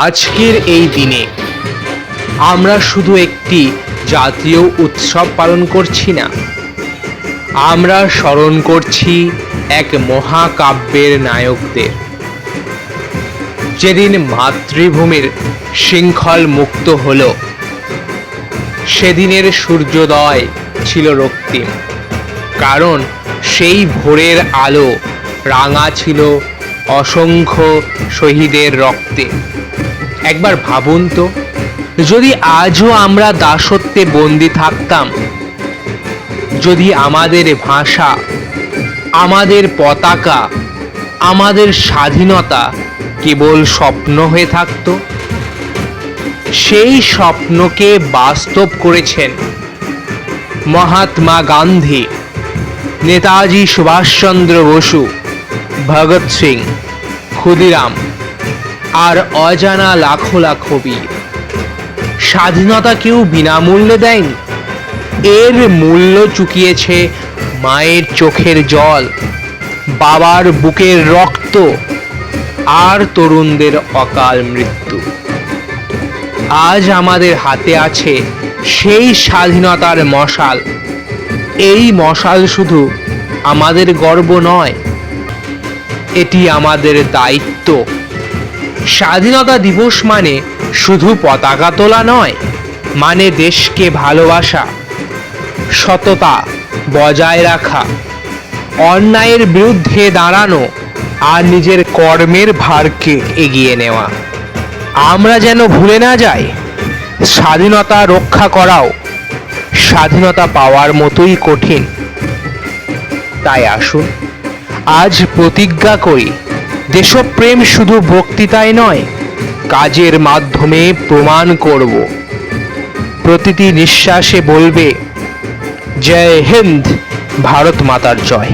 আজকের এই দিনে আমরা শুধু একটি জাতীয় উৎসব পালন করছি না, আমরা স্মরণ করছি এক মহাকাব্যের নায়কদের। যেদিন মাতৃভূমির শৃঙ্খল মুক্ত হলো, সেদিনের সূর্যোদয় ছিল রক্তিম, কারণ সেই ভোরের আলো রাঙা ছিল অসংখ্য শহীদের রক্তে। একবার ভাবুন তো, যদি আজও আমরা দাসত্বে বন্দী থাকতাম, যদি আমাদের ভাষা, আমাদের পতাকা, আমাদের স্বাধীনতা কেবল স্বপ্ন হয়ে থাকতো। সেই স্বপ্নকে বাস্তব করেছেন মহাত্মা গান্ধী, নেতাজি সুভাষচন্দ্র বসু, ভগৎ সিং, ক্ষুদিরাম আর অজানা লাখো লাখো বীর। স্বাধীনতা কেউ বিনামূল্যে দেয়নি, এর মূল্য চুকিয়েছে মায়ের চোখের জল, বাবার বুকের রক্ত আর তরুণদের অকাল মৃত্যু। আজ আমাদের হাতে আছে সেই স্বাধীনতার মশাল। এই মশাল শুধু আমাদের গর্ব নয়, এটি আমাদের দায়িত্ব। স্বাধীনতা দিবস মানে শুধু পতাকা তোলা নয়, মানে দেশকে ভালোবাসা, সততা বজায় রাখা, অন্যায়ের বিরুদ্ধে দাঁড়ানো আর নিজের কর্মের ভারকে এগিয়ে নেওয়া। আমরা যেন ভুলে না যাই, স্বাধীনতা রক্ষা করাও স্বাধীনতা পাওয়ার মতোই কঠিন। তাই আসুন আজ প্রতিজ্ঞা করি, দেশপ্রেম শুধু বক্তৃতায় নয়, কাজের মাধ্যমে প্রমাণ করব। প্রতিটি নিঃশ্বাসে বলবে, জয় হিন্দ, ভারত মাতার জয়।